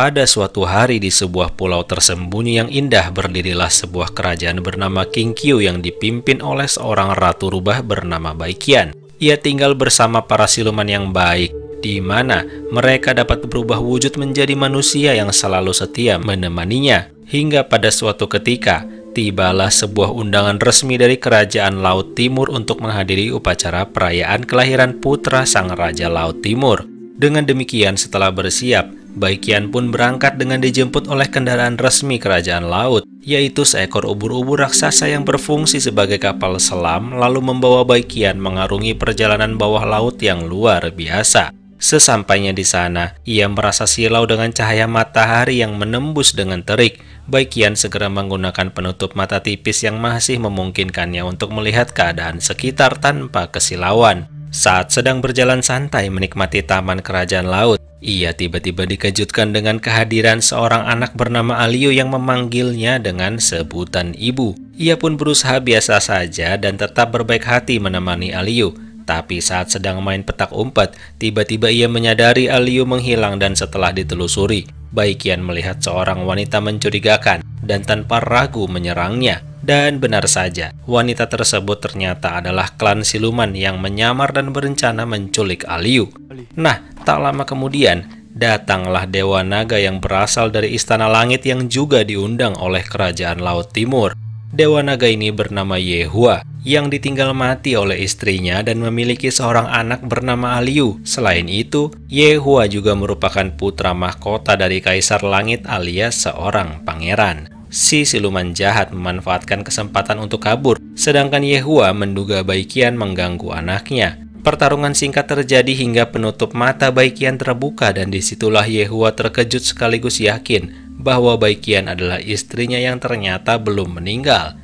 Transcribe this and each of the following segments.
Pada suatu hari di sebuah pulau tersembunyi yang indah berdirilah sebuah kerajaan bernama Kingqiu yang dipimpin oleh seorang ratu rubah bernama Baiqian. Ia tinggal bersama para siluman yang baik, di mana mereka dapat berubah wujud menjadi manusia yang selalu setia menemaninya. Hingga pada suatu ketika, tibalah sebuah undangan resmi dari Kerajaan Laut Timur untuk menghadiri upacara perayaan kelahiran putra Sang Raja Laut Timur. Dengan demikian, setelah bersiap, Baiqian pun berangkat dengan dijemput oleh kendaraan resmi Kerajaan Laut, yaitu seekor ubur-ubur raksasa yang berfungsi sebagai kapal selam, lalu membawa Baiqian mengarungi perjalanan bawah laut yang luar biasa. Sesampainya di sana, ia merasa silau dengan cahaya matahari yang menembus dengan terik. Baiqian segera menggunakan penutup mata tipis yang masih memungkinkannya untuk melihat keadaan sekitar tanpa kesilauan. Saat sedang berjalan santai menikmati taman kerajaan laut, ia tiba-tiba dikejutkan dengan kehadiran seorang anak bernama Aliu yang memanggilnya dengan sebutan ibu. Ia pun berusaha biasa saja dan tetap berbaik hati menemani Aliu. Tapi saat sedang main petak umpet, tiba-tiba ia menyadari Aliu menghilang dan setelah ditelusuri, Baiqian melihat seorang wanita mencurigakan dan tanpa ragu menyerangnya. Dan benar saja, wanita tersebut ternyata adalah klan siluman yang menyamar dan berencana menculik Aliu. Nah, tak lama kemudian, datanglah Dewa Naga yang berasal dari Istana Langit yang juga diundang oleh Kerajaan Laut Timur. Dewa Naga ini bernama Yehua, yang ditinggal mati oleh istrinya dan memiliki seorang anak bernama Aliu. Selain itu, Yehua juga merupakan putra mahkota dari Kaisar Langit alias seorang pangeran. Si siluman jahat memanfaatkan kesempatan untuk kabur, sedangkan Yehua menduga Baiqian mengganggu anaknya. Pertarungan singkat terjadi hingga penutup mata Baiqian terbuka dan disitulah Yehua terkejut sekaligus yakin bahwa Baiqian adalah istrinya yang ternyata belum meninggal.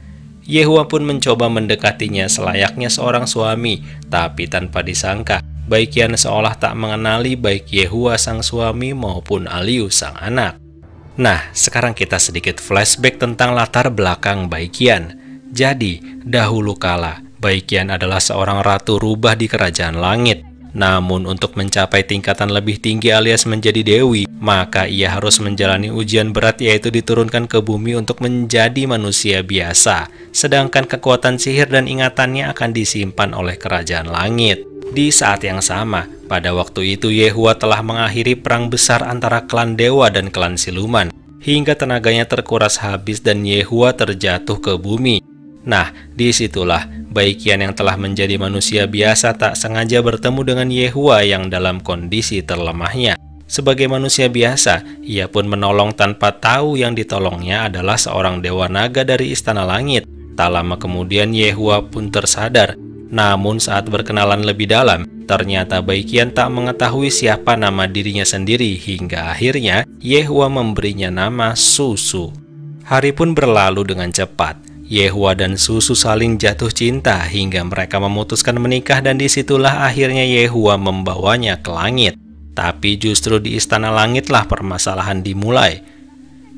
Yehua pun mencoba mendekatinya selayaknya seorang suami, tapi tanpa disangka, Baiqian seolah tak mengenali baik Yehua sang suami maupun Aliu sang anak. Nah, sekarang kita sedikit flashback tentang latar belakang Baiqian. Jadi, dahulu kala, Baiqian adalah seorang ratu rubah di Kerajaan Langit. Namun untuk mencapai tingkatan lebih tinggi alias menjadi dewi, maka ia harus menjalani ujian berat yaitu diturunkan ke bumi untuk menjadi manusia biasa. Sedangkan kekuatan sihir dan ingatannya akan disimpan oleh Kerajaan Langit. Di saat yang sama, pada waktu itu Yehua telah mengakhiri perang besar antara klan dewa dan klan siluman, hingga tenaganya terkuras habis dan Yehua terjatuh ke bumi. Nah, disitulah Baiqian yang telah menjadi manusia biasa tak sengaja bertemu dengan Yehua yang dalam kondisi terlemahnya. Sebagai manusia biasa, ia pun menolong tanpa tahu yang ditolongnya adalah seorang dewa naga dari Istana Langit. Tak lama kemudian Yehua pun tersadar. Namun saat berkenalan lebih dalam, ternyata Baiqian tak mengetahui siapa nama dirinya sendiri hingga akhirnya Yehua memberinya nama Susu. Hari pun berlalu dengan cepat. Yehua dan Susu saling jatuh cinta hingga mereka memutuskan menikah dan disitulah akhirnya Yehua membawanya ke langit. Tapi justru di Istana Langitlah permasalahan dimulai.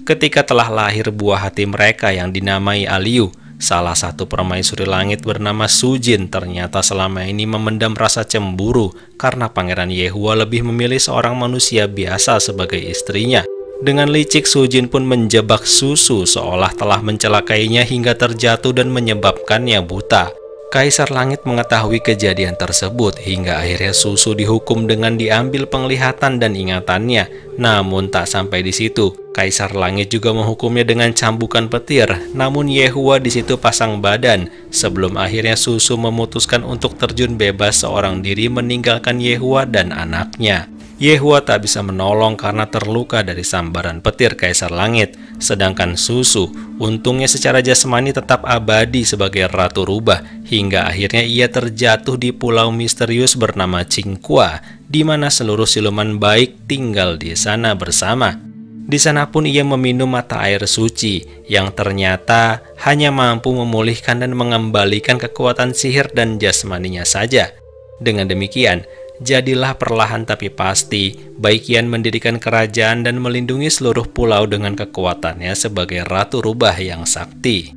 Ketika telah lahir buah hati mereka yang dinamai Aliu, salah satu permaisuri langit bernama Sujin ternyata selama ini memendam rasa cemburu karena Pangeran Yehua lebih memilih seorang manusia biasa sebagai istrinya. Dengan licik, Sujin pun menjebak Susu seolah telah mencelakainya hingga terjatuh dan menyebabkannya buta. Kaisar Langit mengetahui kejadian tersebut hingga akhirnya Susu dihukum dengan diambil penglihatan dan ingatannya. Namun tak sampai di situ, Kaisar Langit juga menghukumnya dengan cambukan petir. Namun Yehua di situ pasang badan sebelum akhirnya Susu memutuskan untuk terjun bebas seorang diri meninggalkan Yehua dan anaknya. Yehua tak bisa menolong karena terluka dari sambaran petir Kaisar Langit. Sedangkan Susu, untungnya secara jasmani tetap abadi sebagai Ratu Rubah, hingga akhirnya ia terjatuh di pulau misterius bernama Qingqua, di mana seluruh siluman baik tinggal di sana bersama. Di sana pun ia meminum mata air suci, yang ternyata hanya mampu memulihkan dan mengembalikan kekuatan sihir dan jasmaninya saja. Dengan demikian, jadilah perlahan tapi pasti, Baiqian mendirikan kerajaan dan melindungi seluruh pulau dengan kekuatannya sebagai Ratu Rubah yang sakti.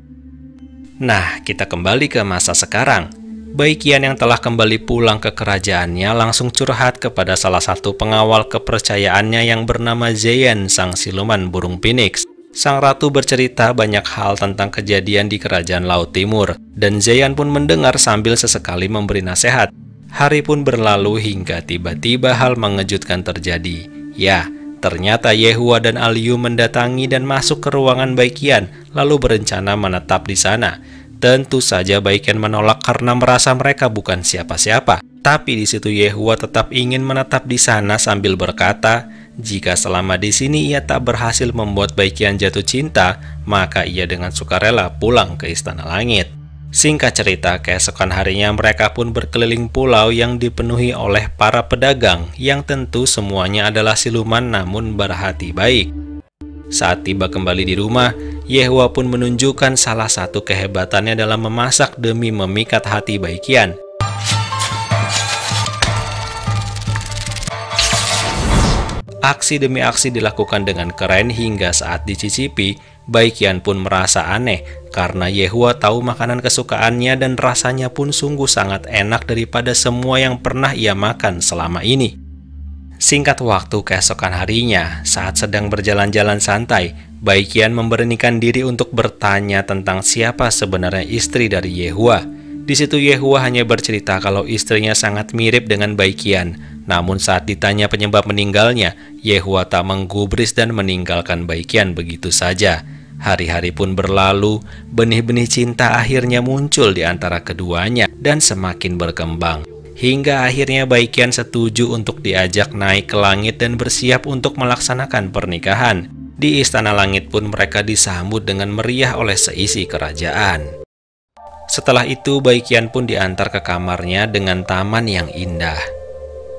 Nah, kita kembali ke masa sekarang. Baikian yang telah kembali pulang ke kerajaannya langsung curhat kepada salah satu pengawal kepercayaannya yang bernama Zeyan, sang siluman burung phoenix. Sang ratu bercerita banyak hal tentang kejadian di kerajaan Laut Timur, dan Zeyan pun mendengar sambil sesekali memberi nasihat. Hari pun berlalu hingga tiba-tiba hal mengejutkan terjadi. Ya, ternyata Yehua dan Alyu mendatangi dan masuk ke ruangan Baikian, lalu berencana menetap di sana. Tentu saja Baikian menolak karena merasa mereka bukan siapa-siapa. Tapi di situ Yehua tetap ingin menetap di sana sambil berkata, jika selama di sini ia tak berhasil membuat Baikian jatuh cinta, maka ia dengan sukarela pulang ke Istana Langit. Singkat cerita, keesokan harinya mereka pun berkeliling pulau yang dipenuhi oleh para pedagang yang tentu semuanya adalah siluman namun berhati baik. Saat tiba kembali di rumah, Yehua pun menunjukkan salah satu kehebatannya dalam memasak demi memikat hati Baikian. Aksi demi aksi dilakukan dengan keren hingga saat dicicipi, Baikian pun merasa aneh karena Yehua tahu makanan kesukaannya dan rasanya pun sungguh sangat enak daripada semua yang pernah ia makan selama ini. Singkat waktu keesokan harinya, saat sedang berjalan-jalan santai, Baikian memberanikan diri untuk bertanya tentang siapa sebenarnya istri dari Yehua. Di situ Yehua hanya bercerita kalau istrinya sangat mirip dengan Baikian. Namun saat ditanya penyebab meninggalnya, Yehua tak menggubris dan meninggalkan Baikian begitu saja. Hari-hari pun berlalu, benih-benih cinta akhirnya muncul di antara keduanya dan semakin berkembang. Hingga akhirnya Baikian setuju untuk diajak naik ke langit dan bersiap untuk melaksanakan pernikahan. Di Istana Langit pun mereka disambut dengan meriah oleh seisi kerajaan. Setelah itu Baikian pun diantar ke kamarnya dengan taman yang indah.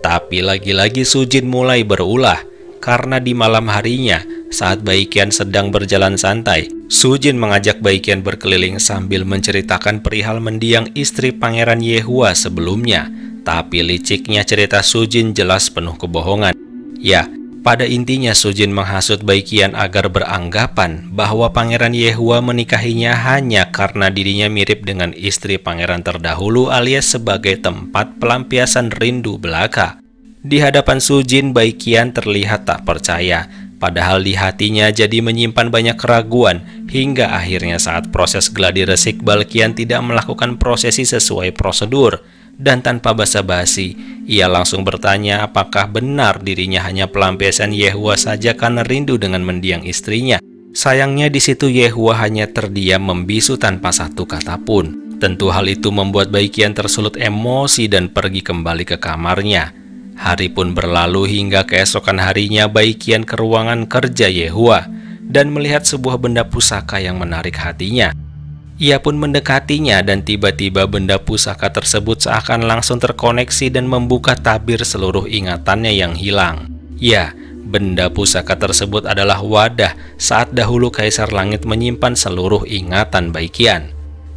Tapi lagi-lagi Sujin mulai berulah, karena di malam harinya saat Baikian sedang berjalan santai, Sujin mengajak Baikian berkeliling sambil menceritakan perihal mendiang istri Pangeran Yehua sebelumnya. Tapi liciknya cerita Sujin jelas penuh kebohongan. Ya, pada intinya Sujin menghasut Baikian agar beranggapan bahwa Pangeran Yehua menikahinya hanya karena dirinya mirip dengan istri pangeran terdahulu alias sebagai tempat pelampiasan rindu belaka. Di hadapan Sujin, Baikian terlihat tak percaya, padahal di hatinya jadi menyimpan banyak keraguan hingga akhirnya saat proses gladi resik Baikian tidak melakukan prosesi sesuai prosedur. Dan tanpa basa-basi, ia langsung bertanya apakah benar dirinya hanya pelampiasan Yehua saja karena rindu dengan mendiang istrinya. Sayangnya di situ Yehua hanya terdiam membisu tanpa satu kata pun. Tentu hal itu membuat Baikian tersulut emosi dan pergi kembali ke kamarnya. Hari pun berlalu hingga keesokan harinya Baikian ke ruangan kerja Yehua dan melihat sebuah benda pusaka yang menarik hatinya. Ia pun mendekatinya dan tiba-tiba benda pusaka tersebut seakan langsung terkoneksi dan membuka tabir seluruh ingatannya yang hilang. Ya, benda pusaka tersebut adalah wadah saat dahulu Kaisar Langit menyimpan seluruh ingatan Baikian.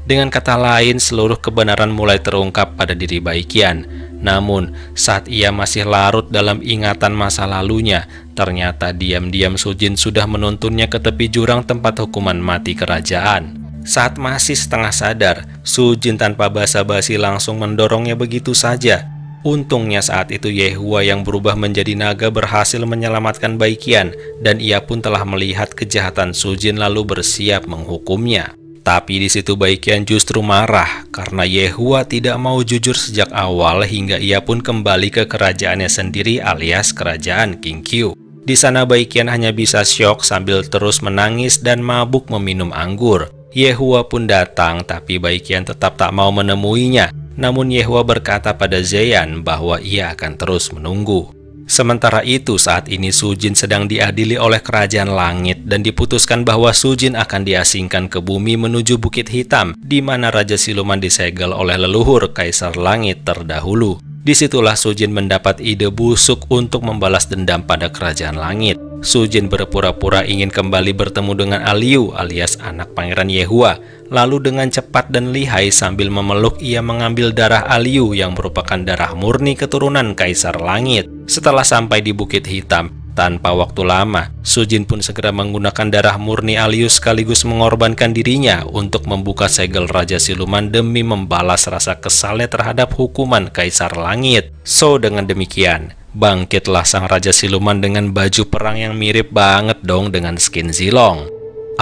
Dengan kata lain, seluruh kebenaran mulai terungkap pada diri Baikian. Namun, saat ia masih larut dalam ingatan masa lalunya, ternyata diam-diam Sujin sudah menuntunnya ke tepi jurang tempat hukuman mati kerajaan. Saat masih setengah sadar, Sujin tanpa basa-basi langsung mendorongnya begitu saja. Untungnya saat itu Yehua yang berubah menjadi naga berhasil menyelamatkan Baikian dan ia pun telah melihat kejahatan Sujin lalu bersiap menghukumnya. Tapi di situ Baikian justru marah karena Yehua tidak mau jujur sejak awal hingga ia pun kembali ke kerajaannya sendiri alias kerajaan King Qiu. Di sana Baikian hanya bisa syok sambil terus menangis dan mabuk meminum anggur. Yehua pun datang tapi Baikian tetap tak mau menemuinya. Namun Yehua berkata pada Zeyan bahwa ia akan terus menunggu. Sementara itu saat ini Sujin sedang diadili oleh kerajaan langit dan diputuskan bahwa Sujin akan diasingkan ke bumi menuju Bukit Hitam di mana Raja Siluman disegel oleh leluhur Kaisar Langit terdahulu. Disitulah Sujin mendapat ide busuk untuk membalas dendam pada kerajaan langit. Sujin berpura-pura ingin kembali bertemu dengan Alyu alias anak Pangeran Yehua. Lalu dengan cepat dan lihai sambil memeluk ia mengambil darah Alyu yang merupakan darah murni keturunan Kaisar Langit. Setelah sampai di Bukit Hitam, tanpa waktu lama, Sujin pun segera menggunakan darah murni Alius sekaligus mengorbankan dirinya untuk membuka segel Raja Siluman demi membalas rasa kesalnya terhadap hukuman Kaisar Langit. So, dengan demikian, bangkitlah sang Raja Siluman dengan baju perang yang mirip banget dong dengan skin Zilong.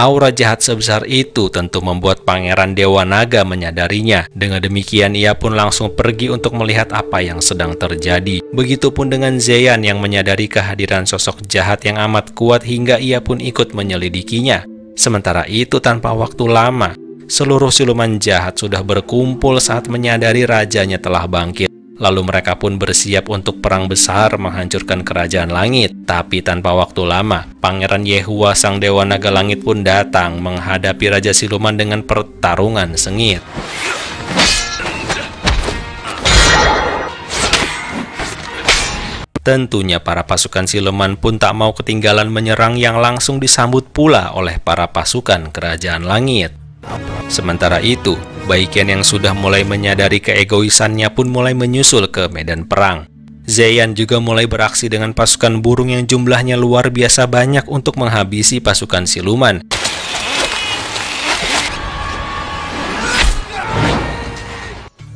Aura jahat sebesar itu tentu membuat Pangeran Dewa Naga menyadarinya. Dengan demikian, ia pun langsung pergi untuk melihat apa yang sedang terjadi. Begitupun dengan Zeyan yang menyadari kehadiran sosok jahat yang amat kuat hingga ia pun ikut menyelidikinya. Sementara itu, tanpa waktu lama, seluruh siluman jahat sudah berkumpul saat menyadari rajanya telah bangkit. Lalu mereka pun bersiap untuk perang besar menghancurkan kerajaan langit. Tapi tanpa waktu lama, Pangeran Yehua sang Dewa Naga Langit pun datang menghadapi Raja Siluman dengan pertarungan sengit. Tentunya para pasukan siluman pun tak mau ketinggalan menyerang yang langsung disambut pula oleh para pasukan kerajaan langit. Sementara itu, Baiqian yang sudah mulai menyadari keegoisannya pun mulai menyusul ke medan perang. Zeyan juga mulai beraksi dengan pasukan burung yang jumlahnya luar biasa banyak untuk menghabisi pasukan siluman.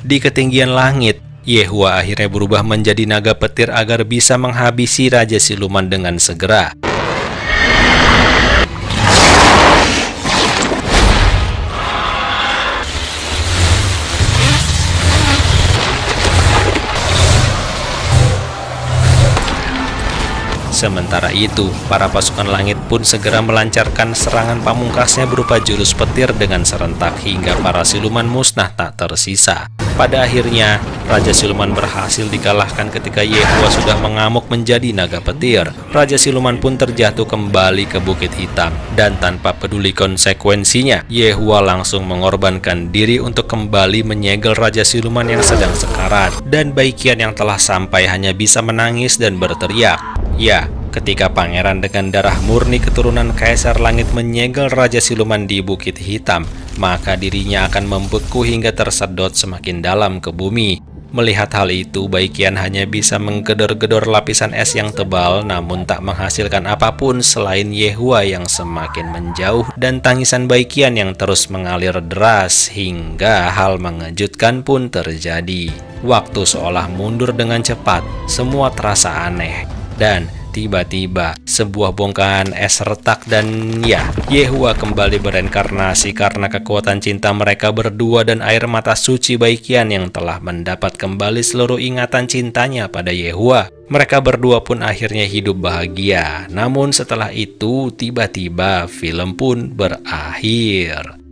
Di ketinggian langit, Yehua akhirnya berubah menjadi naga petir agar bisa menghabisi Raja Siluman dengan segera. Sementara itu, para pasukan langit pun segera melancarkan serangan pamungkasnya berupa jurus petir dengan serentak hingga para siluman musnah tak tersisa. Pada akhirnya, Raja Siluman berhasil dikalahkan ketika Yehua sudah mengamuk menjadi naga petir. Raja Siluman pun terjatuh kembali ke Bukit Hitam, dan tanpa peduli konsekuensinya, Yehua langsung mengorbankan diri untuk kembali menyegel Raja Siluman yang sedang sekarat. Dan Baiqian yang telah sampai hanya bisa menangis dan berteriak. Ya, ketika pangeran dengan darah murni keturunan Kaisar Langit menyegel Raja Siluman di Bukit Hitam, maka dirinya akan membeku hingga tersedot semakin dalam ke bumi. Melihat hal itu, Baiqian hanya bisa menggedor-gedor lapisan es yang tebal, namun tak menghasilkan apapun selain Yehua yang semakin menjauh dan tangisan Baiqian yang terus mengalir deras, hingga hal mengejutkan pun terjadi. Waktu seolah mundur dengan cepat, semua terasa aneh. Dan tiba-tiba sebuah bongkahan es retak dan ya, Yehua kembali bereinkarnasi karena kekuatan cinta mereka berdua dan air mata suci Baiqian yang telah mendapat kembali seluruh ingatan cintanya pada Yehua. Mereka berdua pun akhirnya hidup bahagia. Namun setelah itu tiba-tiba film pun berakhir.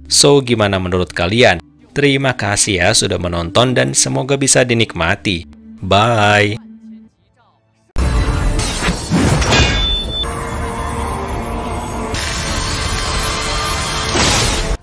So, gimana menurut kalian? Terima kasih ya sudah menonton dan semoga bisa dinikmati. Bye!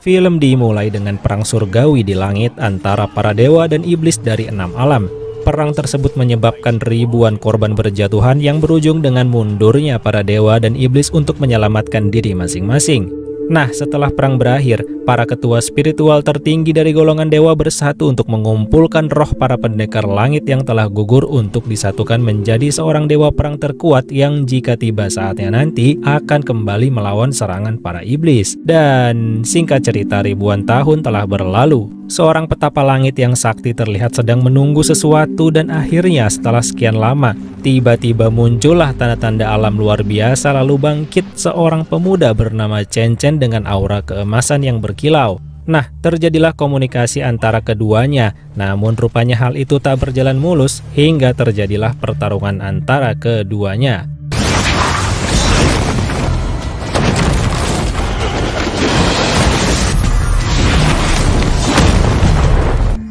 Film dimulai dengan perang surgawi di langit antara para dewa dan iblis dari 6 alam. Perang tersebut menyebabkan ribuan korban berjatuhan yang berujung dengan mundurnya para dewa dan iblis untuk menyelamatkan diri masing-masing. Nah, setelah perang berakhir, para ketua spiritual tertinggi dari golongan dewa bersatu untuk mengumpulkan roh para pendekar langit yang telah gugur untuk disatukan menjadi seorang dewa perang terkuat yang jika tiba saatnya nanti akan kembali melawan serangan para iblis. Dan singkat cerita, ribuan tahun telah berlalu. Seorang petapa langit yang sakti terlihat sedang menunggu sesuatu dan akhirnya setelah sekian lama, tiba-tiba muncullah tanda-tanda alam luar biasa lalu bangkit seorang pemuda bernama Chen Chen dengan aura keemasan yang berkilau. Nah, terjadilah komunikasi antara keduanya, namun rupanya hal itu tak berjalan mulus hingga terjadilah pertarungan antara keduanya.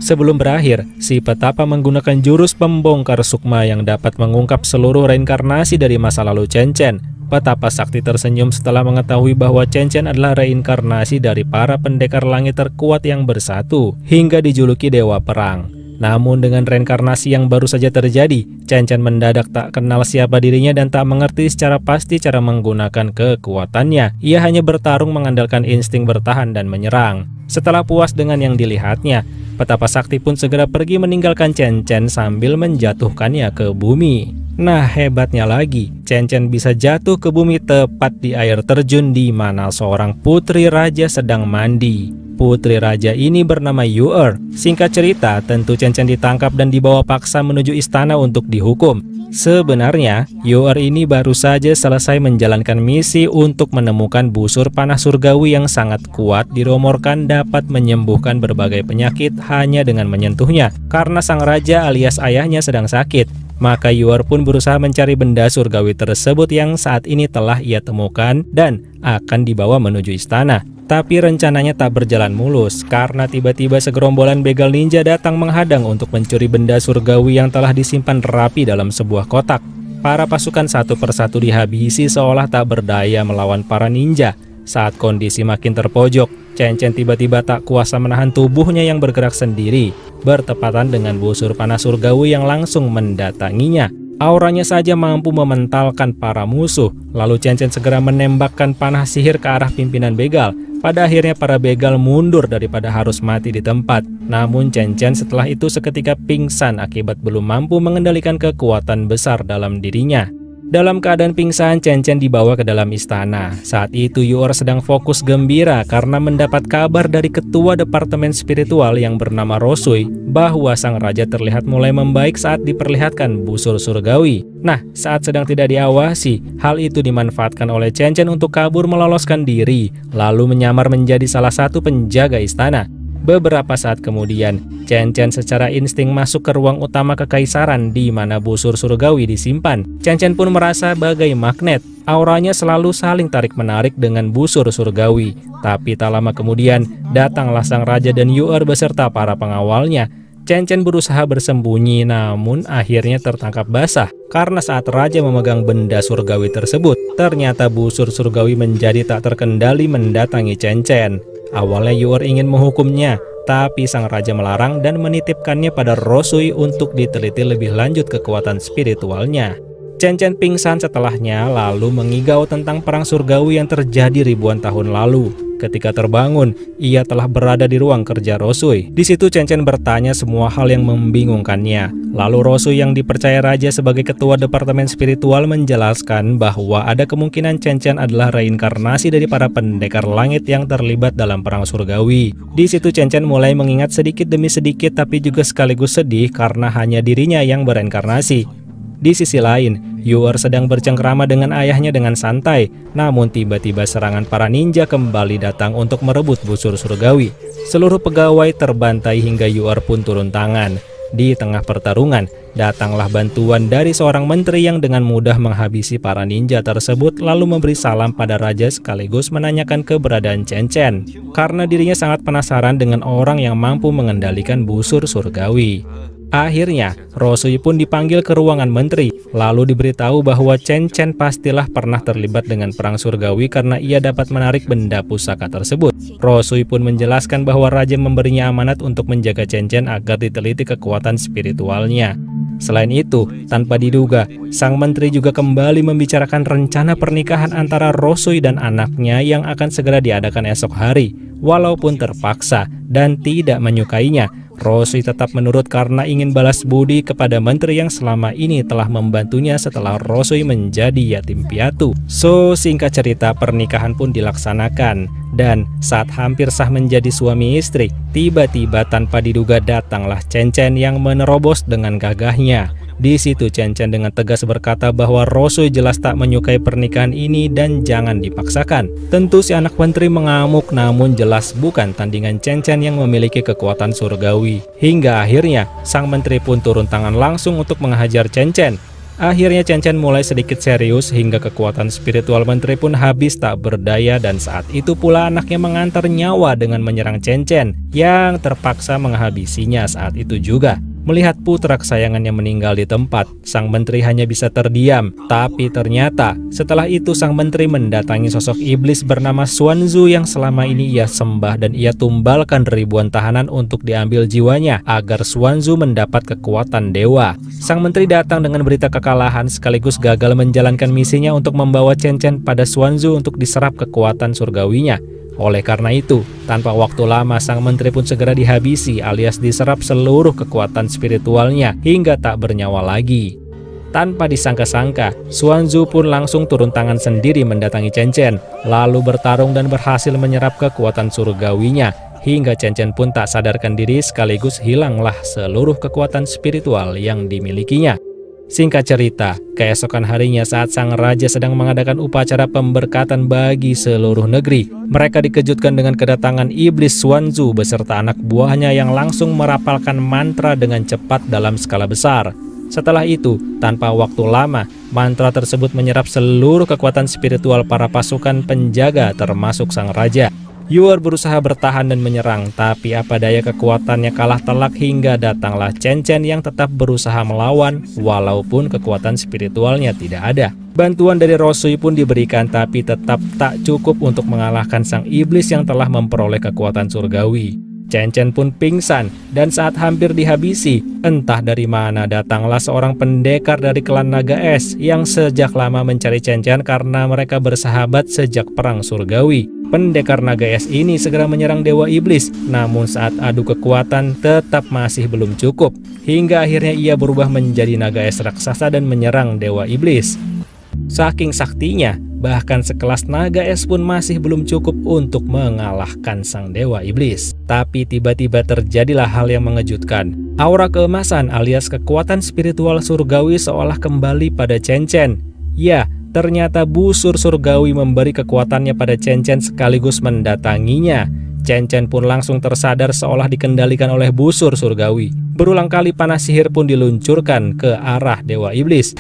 Sebelum berakhir, si petapa menggunakan jurus pembongkar sukma yang dapat mengungkap seluruh reinkarnasi dari masa lalu Chen Chen. Petapa sakti tersenyum setelah mengetahui bahwa Chen Chen adalah reinkarnasi dari para pendekar langit terkuat yang bersatu, hingga dijuluki Dewa Perang. Namun dengan reinkarnasi yang baru saja terjadi, Chen Chen mendadak tak kenal siapa dirinya dan tak mengerti secara pasti cara menggunakan kekuatannya. Ia hanya bertarung mengandalkan insting bertahan dan menyerang. Setelah puas dengan yang dilihatnya, petapa sakti pun segera pergi meninggalkan Chen Chen sambil menjatuhkannya ke bumi. Nah, hebatnya lagi, Chen Chen bisa jatuh ke bumi tepat di air terjun di mana seorang putri raja sedang mandi. Putri raja ini bernama Yu'er. Singkat cerita, tentu Chen Chen ditangkap dan dibawa paksa menuju istana untuk dihukum. Sebenarnya, Yu'er ini baru saja selesai menjalankan misi untuk menemukan busur panah surgawi yang sangat kuat dirumorkan dapat menyembuhkan berbagai penyakit hanya dengan menyentuhnya. Karena sang raja alias ayahnya sedang sakit, maka Yu'er pun berusaha mencari benda surgawi tersebut yang saat ini telah ia temukan dan akan dibawa menuju istana. Tapi rencananya tak berjalan mulus karena tiba-tiba segerombolan begal ninja datang menghadang untuk mencuri benda surgawi yang telah disimpan rapi dalam sebuah kotak. Para pasukan satu persatu dihabisi seolah tak berdaya melawan para ninja. Saat kondisi makin terpojok, Chen Chen tiba-tiba tak kuasa menahan tubuhnya yang bergerak sendiri, bertepatan dengan busur panah surgawi yang langsung mendatanginya. Auranya saja mampu mementalkan para musuh. Lalu Chen Chen segera menembakkan panah sihir ke arah pimpinan begal. Pada akhirnya para begal mundur daripada harus mati di tempat. Namun Chen Chen setelah itu seketika pingsan akibat belum mampu mengendalikan kekuatan besar dalam dirinya. Dalam keadaan pingsan, Chen Chen dibawa ke dalam istana. Saat itu Yu'er sedang fokus gembira karena mendapat kabar dari ketua departemen spiritual yang bernama Rosui bahwa sang raja terlihat mulai membaik saat diperlihatkan busur surgawi. Nah, saat sedang tidak diawasi, hal itu dimanfaatkan oleh Chen Chen untuk kabur meloloskan diri, lalu menyamar menjadi salah satu penjaga istana. Beberapa saat kemudian, Chen Chen secara insting masuk ke ruang utama kekaisaran di mana busur surgawi disimpan. Chen Chen pun merasa bagai magnet. Auranya selalu saling tarik-menarik dengan busur surgawi. Tapi tak lama kemudian, datanglah sang raja dan Yu'er beserta para pengawalnya. Chen Chen berusaha bersembunyi namun akhirnya tertangkap basah. Karena saat raja memegang benda surgawi tersebut, ternyata busur surgawi menjadi tak terkendali mendatangi Chen Chen. Awalnya Yu'er ingin menghukumnya, tapi sang raja melarang dan menitipkannya pada Rosui untuk diteliti lebih lanjut kekuatan spiritualnya. Chen Chen pingsan setelahnya lalu mengigau tentang perang surgawi yang terjadi ribuan tahun lalu. Ketika terbangun, ia telah berada di ruang kerja Rosui. Di situ Chen Chen bertanya semua hal yang membingungkannya. Lalu Rosui yang dipercaya raja sebagai ketua departemen spiritual menjelaskan bahwa ada kemungkinan Chen Chen adalah reinkarnasi dari para pendekar langit yang terlibat dalam perang surgawi. Di situ Chen Chen mulai mengingat sedikit demi sedikit tapi juga sekaligus sedih karena hanya dirinya yang bereinkarnasi. Di sisi lain, Yu'er sedang bercengkrama dengan ayahnya dengan santai, namun tiba-tiba serangan para ninja kembali datang untuk merebut busur surgawi. Seluruh pegawai terbantai hingga Yu'er pun turun tangan. Di tengah pertarungan, datanglah bantuan dari seorang menteri yang dengan mudah menghabisi para ninja tersebut lalu memberi salam pada raja sekaligus menanyakan keberadaan Chen Chen. Karena dirinya sangat penasaran dengan orang yang mampu mengendalikan busur surgawi. Akhirnya, Rosui pun dipanggil ke ruangan menteri, lalu diberitahu bahwa Chen Chen pastilah pernah terlibat dengan perang surgawi karena ia dapat menarik benda pusaka tersebut. Rosui pun menjelaskan bahwa raja memberinya amanat untuk menjaga Chen Chen agar diteliti kekuatan spiritualnya. Selain itu, tanpa diduga, sang menteri juga kembali membicarakan rencana pernikahan antara Rosui dan anaknya yang akan segera diadakan esok hari. Walaupun terpaksa dan tidak menyukainya, Rosui tetap menurut karena ingin balas budi kepada menteri yang selama ini telah membantunya setelah Rosui menjadi yatim piatu. So, singkat cerita, pernikahan pun dilaksanakan. Dan saat hampir sah menjadi suami istri, tiba-tiba tanpa diduga datanglah Chen Chen yang menerobos dengan gagahnya. Di situ Chen Chen dengan tegas berkata bahwa Rosui jelas tak menyukai pernikahan ini dan jangan dipaksakan. Tentu si anak menteri mengamuk namun jelas bukan tandingan Chen Chen yang memiliki kekuatan surgawi. Hingga akhirnya sang menteri pun turun tangan langsung untuk menghajar Chen Chen. Akhirnya Chen Chen mulai sedikit serius hingga kekuatan spiritual menteri pun habis tak berdaya dan saat itu pula anaknya mengantar nyawa dengan menyerang Chen Chen yang terpaksa menghabisinya saat itu juga. Melihat putra kesayangannya meninggal di tempat, sang menteri hanya bisa terdiam. Tapi ternyata setelah itu sang menteri mendatangi sosok iblis bernama Xuanzu yang selama ini ia sembah, dan ia tumbalkan ribuan tahanan untuk diambil jiwanya agar Xuanzu mendapat kekuatan dewa. Sang menteri datang dengan berita kekalahan sekaligus gagal menjalankan misinya untuk membawa Chen Chen pada Xuanzu untuk diserap kekuatan surgawinya. Oleh karena itu, tanpa waktu lama sang menteri pun segera dihabisi alias diserap seluruh kekuatan spiritualnya hingga tak bernyawa lagi. Tanpa disangka-sangka, Xuanzu pun langsung turun tangan sendiri mendatangi Chen Chen, lalu bertarung dan berhasil menyerap kekuatan surgawinya, hingga Chen Chen pun tak sadarkan diri sekaligus hilanglah seluruh kekuatan spiritual yang dimilikinya. Singkat cerita, keesokan harinya saat sang raja sedang mengadakan upacara pemberkatan bagi seluruh negeri, mereka dikejutkan dengan kedatangan iblis Xuanzu beserta anak buahnya yang langsung merapalkan mantra dengan cepat dalam skala besar. Setelah itu, tanpa waktu lama, mantra tersebut menyerap seluruh kekuatan spiritual para pasukan penjaga termasuk sang raja. Yuer berusaha bertahan dan menyerang, tapi apa daya kekuatannya kalah telak hingga datanglah Chen Chen yang tetap berusaha melawan walaupun kekuatan spiritualnya tidak ada. Bantuan dari Rosui pun diberikan tapi tetap tak cukup untuk mengalahkan sang iblis yang telah memperoleh kekuatan surgawi. Chen Chen pun pingsan, dan saat hampir dihabisi, entah dari mana datanglah seorang pendekar dari klan Naga Es yang sejak lama mencari Chen Chen karena mereka bersahabat sejak perang surgawi. Pendekar Naga Es ini segera menyerang Dewa Iblis, namun saat adu kekuatan tetap masih belum cukup, hingga akhirnya ia berubah menjadi Naga Es raksasa dan menyerang Dewa Iblis. Saking saktinya, bahkan sekelas Naga Es pun masih belum cukup untuk mengalahkan sang Dewa Iblis. Tapi tiba-tiba terjadilah hal yang mengejutkan. Aura keemasan alias kekuatan spiritual surgawi seolah kembali pada Chen Chen. Ya, ternyata busur surgawi memberi kekuatannya pada Chen Chen sekaligus mendatanginya. Chen Chen pun langsung tersadar seolah dikendalikan oleh busur surgawi. Berulang kali panah sihir pun diluncurkan ke arah Dewa Iblis.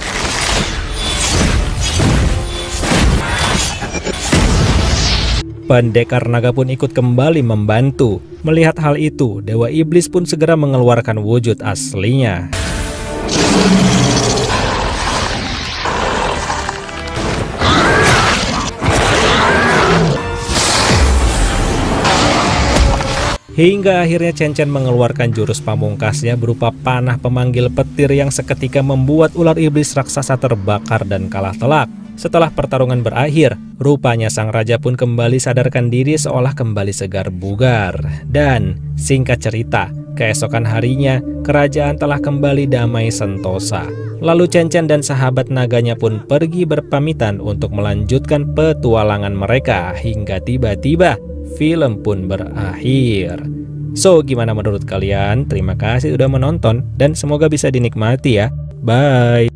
Pendekar naga pun ikut kembali membantu. Melihat hal itu, Dewa Iblis pun segera mengeluarkan wujud aslinya. Hingga akhirnya Chen Chen mengeluarkan jurus pamungkasnya berupa panah pemanggil petir yang seketika membuat ular iblis raksasa terbakar dan kalah telak. Setelah pertarungan berakhir, rupanya sang raja pun kembali sadarkan diri seolah kembali segar bugar. Dan singkat cerita, keesokan harinya kerajaan telah kembali damai sentosa. Lalu Chen Chen dan sahabat naganya pun pergi berpamitan untuk melanjutkan petualangan mereka hingga tiba-tiba film pun berakhir. So, gimana menurut kalian? Terima kasih sudah menonton dan semoga bisa dinikmati ya. Bye.